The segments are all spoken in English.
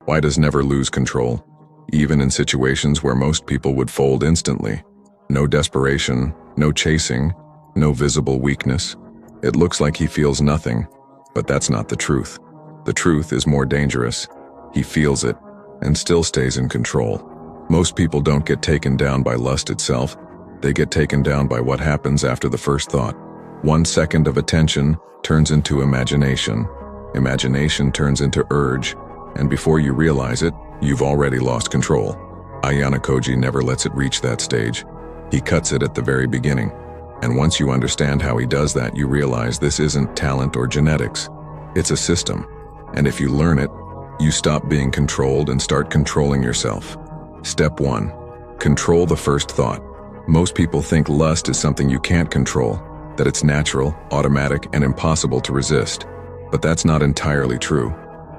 Why does never lose control? Even in situations where most people would fold instantly. No desperation, no chasing, no visible weakness. It looks like he feels nothing, but that's not the truth. The truth is more dangerous. He feels it and still stays in control. Most people don't get taken down by lust itself. They get taken down by what happens after the first thought. 1 second of attention turns into imagination. Imagination turns into urge, and before you realize it, you've already lost control. Ayanokoji never lets it reach that stage. He cuts it at the very beginning. And once you understand how he does that, you realize this isn't talent or genetics. It's a system. And if you learn it, you stop being controlled and start controlling yourself. Step 1. Control the first thought. Most people think lust is something you can't control, that it's natural, automatic, and impossible to resist. But that's not entirely true.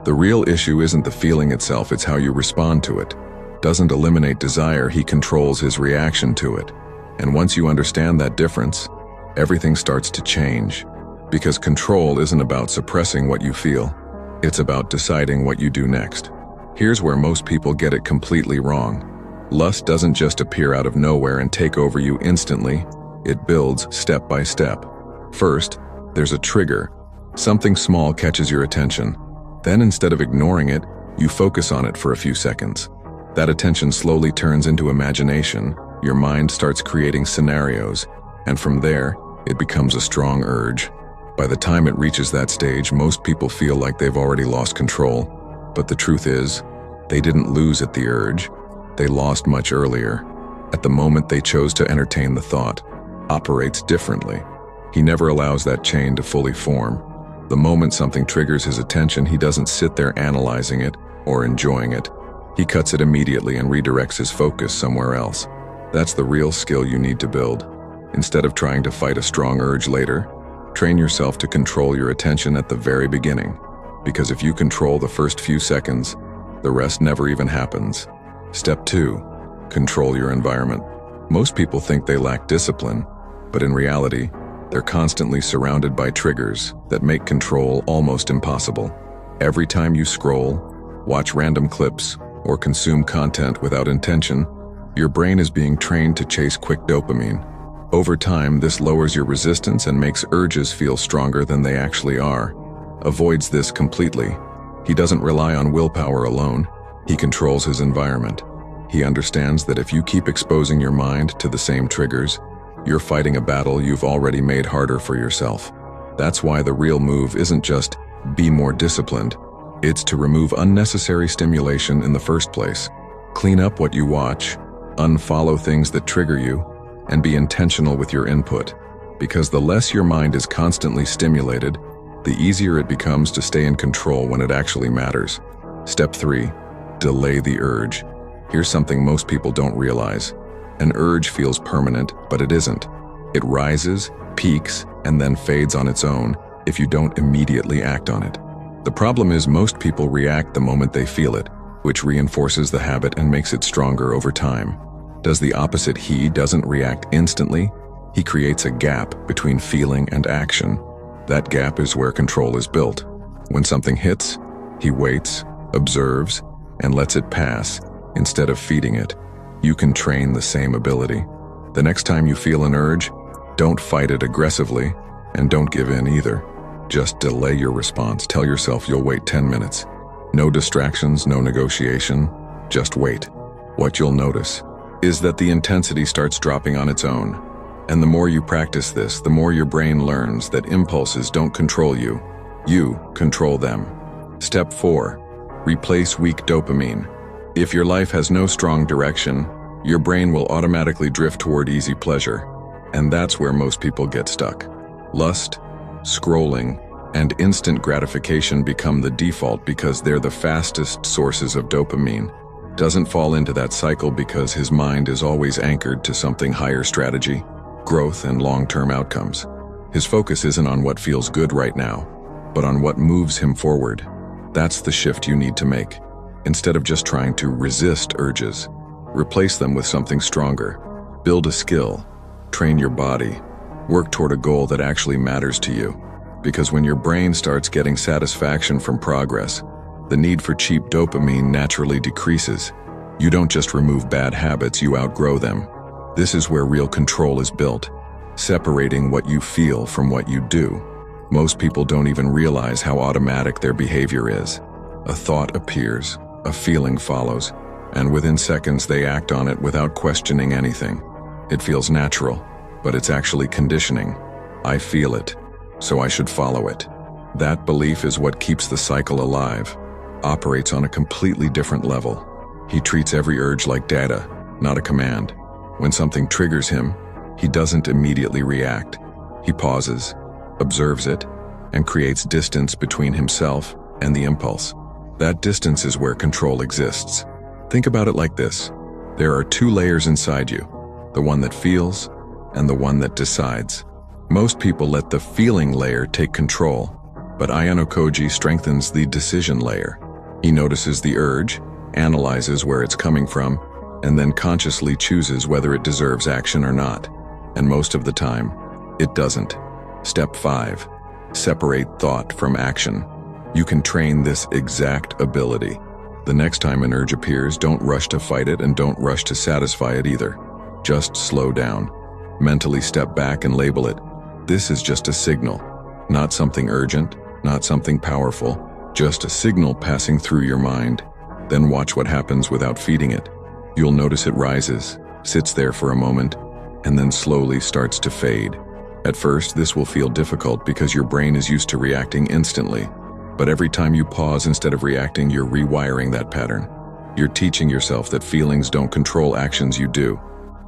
The real issue isn't the feeling itself, it's how you respond to it. Doesn't eliminate desire, he controls his reaction to it. And once you understand that difference, everything starts to change. Because control isn't about suppressing what you feel. It's about deciding what you do next. Here's where most people get it completely wrong. Lust doesn't just appear out of nowhere and take over you instantly. It builds step by step. First, there's a trigger. Something small catches your attention. Then instead of ignoring it, you focus on it for a few seconds. That attention slowly turns into imagination. Your mind starts creating scenarios, and from there, it becomes a strong urge. By the time it reaches that stage, most people feel like they've already lost control. But the truth is, they didn't lose at the urge. They lost much earlier. At the moment they chose to entertain the thought. Operates differently. He never allows that chain to fully form. The moment something triggers his attention, he doesn't sit there analyzing it or enjoying it. He cuts it immediately and redirects his focus somewhere else. That's the real skill you need to build. Instead of trying to fight a strong urge later, train yourself to control your attention at the very beginning. Because if you control the first few seconds, the rest never even happens. Step 2. Control your environment. Most people think they lack discipline, but in reality, they're constantly surrounded by triggers that make control almost impossible. Every time you scroll, watch random clips, or consume content without intention, your brain is being trained to chase quick dopamine. Over time, this lowers your resistance and makes urges feel stronger than they actually are. Avoids this completely. He doesn't rely on willpower alone. He controls his environment. He understands that if you keep exposing your mind to the same triggers, you're fighting a battle you've already made harder for yourself. That's why the real move isn't just be more disciplined. It's to remove unnecessary stimulation in the first place. Clean up what you watch, unfollow things that trigger you, and be intentional with your input. Because the less your mind is constantly stimulated, the easier it becomes to stay in control when it actually matters. Step 3. Delay the urge. Here's something most people don't realize. An urge feels permanent, but it isn't. It rises, peaks, and then fades on its own if you don't immediately act on it. The problem is most people react the moment they feel it, which reinforces the habit and makes it stronger over time. Does the opposite. He doesn't react instantly. He creates a gap between feeling and action. That gap is where control is built. When something hits, he waits, observes, and lets it pass instead of feeding it. You can train the same ability. The next time you feel an urge, don't fight it aggressively, and don't give in either. Just delay your response. Tell yourself you'll wait 10 minutes. No distractions, no negotiation, just wait. What you'll notice is that the intensity starts dropping on its own. And the more you practice this, the more your brain learns that impulses don't control you. You control them. Step 4. Replace weak dopamine. If your life has no strong direction, your brain will automatically drift toward easy pleasure. And that's where most people get stuck. Lust, scrolling, and instant gratification become the default because they're the fastest sources of dopamine. Doesn't fall into that cycle because his mind is always anchored to something higher: strategy, growth, and long-term outcomes. His focus isn't on what feels good right now, but on what moves him forward. That's the shift you need to make. Instead of just trying to resist urges, replace them with something stronger. Build a skill, train your body, work toward a goal that actually matters to you. Because when your brain starts getting satisfaction from progress, the need for cheap dopamine naturally decreases. You don't just remove bad habits, you outgrow them. This is where real control is built, separating what you feel from what you do. Most people don't even realize how automatic their behavior is. A thought appears, a feeling follows, and within seconds they act on it without questioning anything. It feels natural, but it's actually conditioning. I feel it, so I should follow it. That belief is what keeps the cycle alive, operates on a completely different level. He treats every urge like data, not a command. When something triggers him, he doesn't immediately react. He pauses, observes it, and creates distance between himself and the impulse. That distance is where control exists. Think about it like this. There are two layers inside you, the one that feels and the one that decides. Most people let the feeling layer take control, but Ayanokoji strengthens the decision layer. He notices the urge, analyzes where it's coming from, and then consciously chooses whether it deserves action or not. And most of the time, it doesn't. Step 5. Separate thought from action. You can train this exact ability. The next time an urge appears, don't rush to fight it and don't rush to satisfy it either. Just slow down. Mentally step back and label it. This is just a signal. Not something urgent, not something powerful, just a signal passing through your mind. Then watch what happens without feeding it. You'll notice it rises, sits there for a moment, and then slowly starts to fade. At first, this will feel difficult because your brain is used to reacting instantly. But every time you pause instead of reacting, you're rewiring that pattern. You're teaching yourself that feelings don't control actions, you do.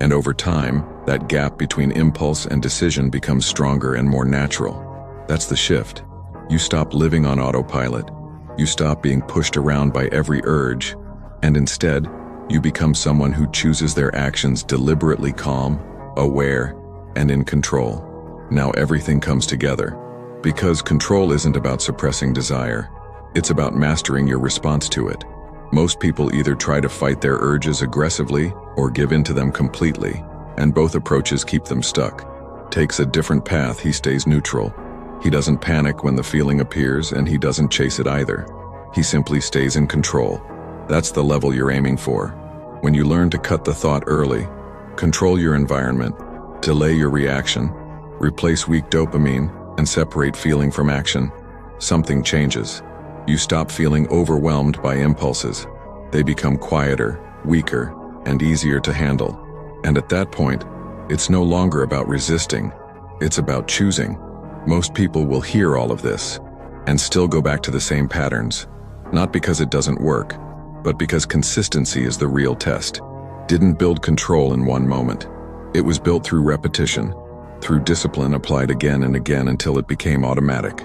And over time, that gap between impulse and decision becomes stronger and more natural. That's the shift. You stop living on autopilot. You stop being pushed around by every urge, and instead, you become someone who chooses their actions deliberately, calm, aware, and in control. Now everything comes together. Because control isn't about suppressing desire, it's about mastering your response to it. Most people either try to fight their urges aggressively or give in to them completely, and both approaches keep them stuck. Takes a different path, he stays neutral. He doesn't panic when the feeling appears, and he doesn't chase it either. He simply stays in control. That's the level you're aiming for. When you learn to cut the thought early, control your environment, delay your reaction, replace weak dopamine, and separate feeling from action, something changes. You stop feeling overwhelmed by impulses. They become quieter, weaker, and easier to handle. And at that point, it's no longer about resisting, it's about choosing. Most people will hear all of this and still go back to the same patterns, not because it doesn't work, but because consistency is the real test. Didn't build control in one moment. It was built through repetition, through discipline applied again and again until it became automatic.